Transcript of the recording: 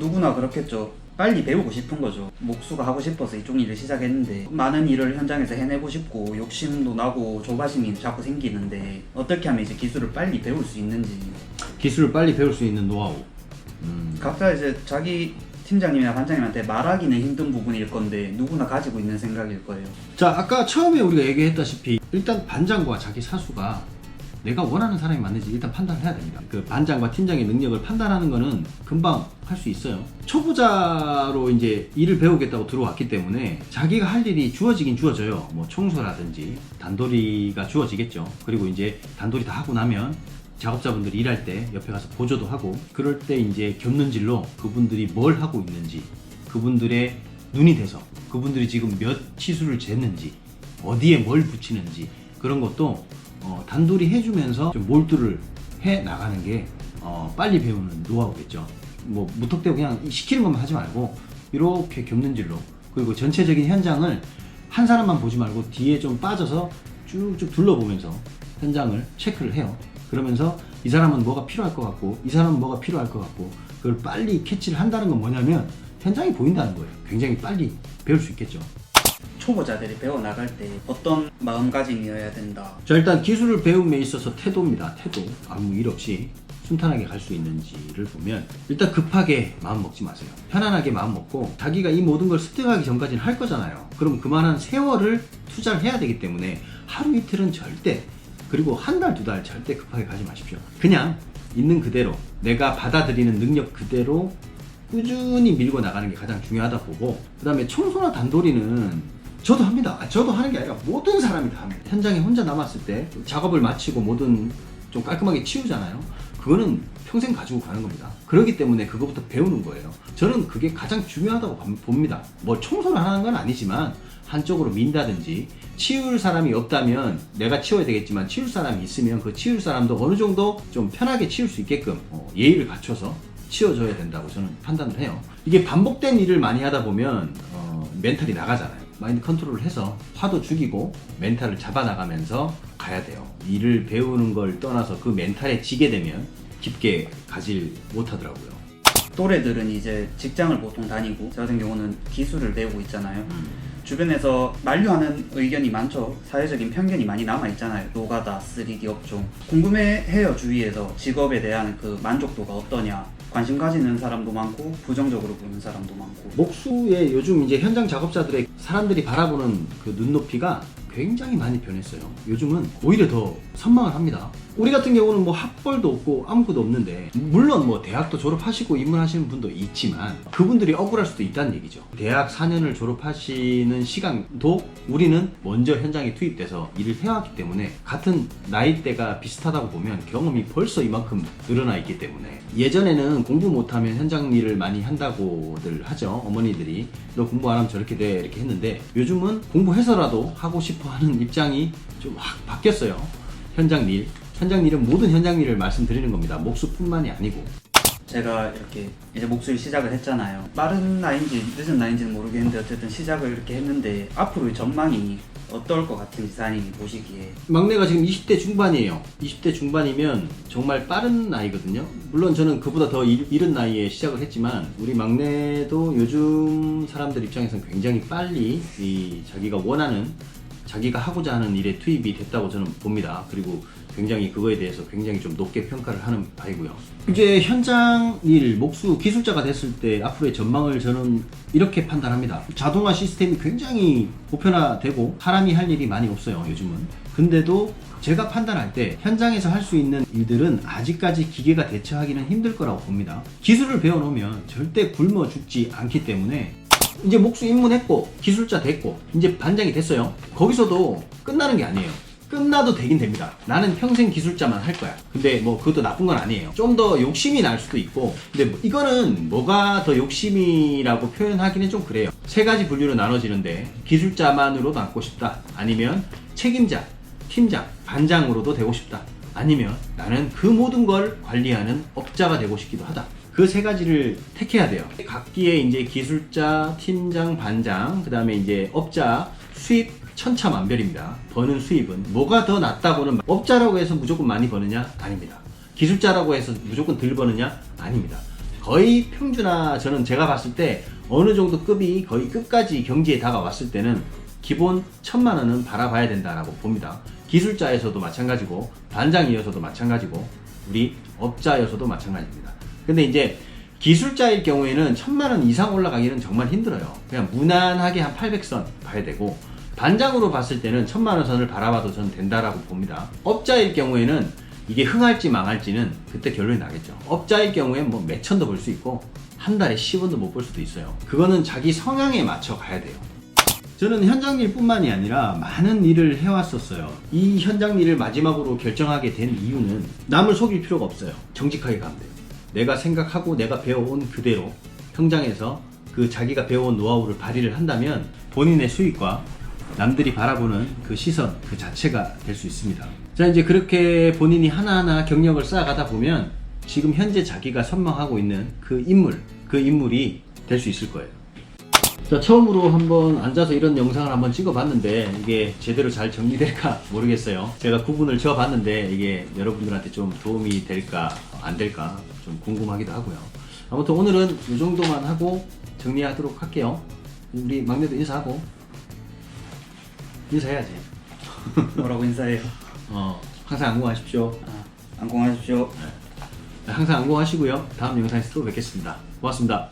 누구나 그렇겠죠. 빨리 배우고 싶은 거죠. 목수가 하고 싶어서 이쪽 일을 시작했는데 많은 일을 현장에서 해내고 싶고 욕심도 나고 조바심이 자꾸 생기는데 어떻게 하면 이제 기술을 빨리 배울 수 있는지. 기술을 빨리 배울 수 있는 노하우. 각자 이제 자기 팀장님이나 반장님한테 말하기는 힘든 부분일 건데 누구나 가지고 있는 생각일 거예요. 자, 아까 처음에 우리가 얘기했다시피 일단 반장과 자기 사수가 내가 원하는 사람이 맞는지 일단 판단을 해야 됩니다. 그 반장과 팀장의 능력을 판단하는 거는 금방 할 수 있어요. 초보자로 이제 일을 배우겠다고 들어왔기 때문에 자기가 할 일이 주어지긴 주어져요. 뭐 청소라든지 단도리가 주어지겠죠. 그리고 이제 단도리 다 하고 나면 작업자분들이 일할 때 옆에 가서 보조도 하고, 그럴 때 이제 곁눈질로 그분들이 뭘 하고 있는지, 그분들의 눈이 돼서 그분들이 지금 몇 치수를 쟀는지, 어디에 뭘 붙이는지 그런 것도 단돌이 해주면서 좀 몰두를 해 나가는 게 빨리 배우는 노하우겠죠. 뭐 무턱대고 그냥 시키는 것만 하지 말고 이렇게 겹는질로, 그리고 전체적인 현장을 한 사람만 보지 말고 뒤에 좀 빠져서 쭉쭉 둘러보면서 현장을 체크를 해요. 그러면서 이 사람은 뭐가 필요할 것 같고 이 사람은 뭐가 필요할 것 같고, 그걸 빨리 캐치를 한다는 건 뭐냐면 현장이 보인다는 거예요. 굉장히 빨리 배울 수 있겠죠. 초보자들이 배워나갈 때 어떤 마음가짐이어야 된다. 자, 일단 기술을 배움에 있어서 태도입니다. 태도. 아무 일 없이 순탄하게 갈 수 있는지를 보면, 일단 급하게 마음 먹지 마세요. 편안하게 마음 먹고, 자기가 이 모든 걸 습득하기 전까지는 할 거잖아요. 그럼 그만한 세월을 투자를 해야 되기 때문에 하루 이틀은 절대, 그리고 한 달, 두 달 절대 급하게 가지 마십시오. 그냥 있는 그대로 내가 받아들이는 능력 그대로 꾸준히 밀고 나가는 게 가장 중요하다 보고, 그 다음에 청소나 단도리는 저도 합니다. 저도 하는 게 아니라 모든 사람이 다 합니다. 현장에 혼자 남았을 때 작업을 마치고 뭐든 좀 깔끔하게 치우잖아요. 그거는 평생 가지고 가는 겁니다. 그렇기 때문에 그거부터 배우는 거예요. 저는 그게 가장 중요하다고 봅니다. 뭐 청소를 하는 건 아니지만 한쪽으로 민다든지, 치울 사람이 없다면 내가 치워야 되겠지만 치울 사람이 있으면 그 치울 사람도 어느 정도 좀 편하게 치울 수 있게끔 예의를 갖춰서 치워줘야 된다고 저는 판단을 해요. 이게 반복된 일을 많이 하다 보면 멘탈이 나가잖아요. 마인드 컨트롤을 해서 화도 죽이고 멘탈을 잡아나가면서 가야 돼요. 일을 배우는 걸 떠나서 그 멘탈에 지게 되면 깊게 가질 못하더라고요. 또래들은 이제 직장을 보통 다니고, 저 같은 경우는 기술을 배우고 있잖아요. 주변에서 만류하는 의견이 많죠. 사회적인 편견이 많이 남아있잖아요. 노가다, 3D 업종. 궁금해해요. 주위에서 직업에 대한 그 만족도가 어떠냐. 관심 가지는 사람도 많고 부정적으로 보는 사람도 많고. 목수의 요즘 이제 현장 작업자들의 사람들이 바라보는 그 눈높이가 굉장히 많이 변했어요. 요즘은 오히려 더 선망을 합니다. 우리 같은 경우는 뭐 학벌도 없고 아무것도 없는데, 물론 뭐 대학도 졸업하시고 입문하시는 분도 있지만 그분들이 억울할 수도 있다는 얘기죠. 대학 4년을 졸업하시는 시간도 우리는 먼저 현장에 투입돼서 일을 해왔기 때문에 같은 나이대가 비슷하다고 보면 경험이 벌써 이만큼 늘어나 있기 때문에, 예전에는 공부 못하면 현장 일을 많이 한다고들 하죠. 어머니들이 너 공부 안 하면 저렇게 돼 이렇게 했는데, 요즘은 공부해서라도 하고 싶어 하는 입장이 좀 확 바뀌었어요. 현장 일은 모든 현장 일을 말씀드리는 겁니다. 목수뿐만이 아니고. 제가 이렇게 이제 목수를 시작을 했잖아요. 빠른 나이인지 늦은 나이인지는 모르겠는데 어쨌든 시작을 이렇게 했는데 앞으로의 전망이 어떨 것 같은지 사장님이 보시기에. 막내가 지금 20대 중반이에요. 20대 중반이면 정말 빠른 나이거든요. 물론 저는 그보다 더 이른 나이에 시작을 했지만 우리 막내도 요즘 사람들 입장에서는 굉장히 빨리 자기가 원하는, 자기가 하고자 하는 일에 투입이 됐다고 저는 봅니다. 그리고 굉장히 그거에 대해서 굉장히 좀 높게 평가를 하는 바이고요. 이제 현장 일, 목수, 기술자가 됐을 때 앞으로의 전망을 저는 이렇게 판단합니다. 자동화 시스템이 굉장히 보편화되고 사람이 할 일이 많이 없어요, 요즘은. 근데도 제가 판단할 때 현장에서 할 수 있는 일들은 아직까지 기계가 대처하기는 힘들 거라고 봅니다. 기술을 배워놓으면 절대 굶어 죽지 않기 때문에, 이제 목수 입문했고 기술자 됐고 이제 반장이 됐어요. 거기서도 끝나는 게 아니에요. 끝나도 되긴 됩니다. 나는 평생 기술자만 할 거야. 근데 뭐 그것도 나쁜 건 아니에요. 좀 더 욕심이 날 수도 있고, 근데 이거는 뭐가 더 욕심이라고 표현하기는 좀 그래요. 세 가지 분류로 나눠지는데, 기술자만으로 남고 싶다, 아니면 책임자, 팀장, 반장으로도 되고 싶다, 아니면 나는 그 모든 걸 관리하는 업자가 되고 싶기도 하다. 그 세 가지를 택해야 돼요. 각기의 이제 기술자, 팀장, 반장, 그 다음에 이제 업자, 수입 천차만별입니다. 버는 수입은 뭐가 더 낫다고는, 업자라고 해서 무조건 많이 버느냐? 아닙니다. 기술자라고 해서 무조건 덜 버느냐? 아닙니다. 거의 평준화 저는 제가 봤을 때 어느 정도 급이 거의 끝까지 경지에 다가왔을 때는 기본 1,000만 원은 바라봐야 된다라고 봅니다. 기술자에서도 마찬가지고 반장이어서도 마찬가지고 우리 업자여서도 마찬가지입니다. 근데 이제 기술자일 경우에는 1,000만 원 이상 올라가기는 정말 힘들어요. 그냥 무난하게 한 800선 봐야 되고 반장으로 봤을 때는 1,000만 원 선을 바라봐도 저는 된다라고 봅니다. 업자일 경우에는 이게 흥할지 망할지는 그때 결론이 나겠죠. 업자일 경우에 뭐 몇천도 벌 수 있고 한 달에 10원도 못 벌 수도 있어요. 그거는 자기 성향에 맞춰 가야 돼요. 저는 현장 일뿐만이 아니라 많은 일을 해왔었어요. 이 현장 일을 마지막으로 결정하게 된 이유는 남을 속일 필요가 없어요. 정직하게 가면 돼요. 내가 생각하고 내가 배워온 그대로 현장에서 그 자기가 배워온 노하우를 발휘를 한다면 본인의 수익과 남들이 바라보는 그 시선 그 자체가 될 수 있습니다. 자, 이제 그렇게 본인이 하나하나 경력을 쌓아가다 보면 지금 현재 자기가 선망하고 있는 그 인물이 될 수 있을 거예요. 자, 처음으로 한번 앉아서 이런 영상을 한번 찍어봤는데 이게 제대로 잘 정리될까 모르겠어요. 제가 구분을 지어봤는데 이게 여러분들한테 좀 도움이 될까 안 될까 좀 궁금하기도 하고요. 아무튼 오늘은 이 정도만 하고 정리하도록 할게요. 우리 막내도 인사하고. 인사해야지. 뭐라고 인사해요? 항상 안공하십시오. 안공하십시오. 항상 안공하시고요. 다음 영상에서 또 뵙겠습니다. 고맙습니다.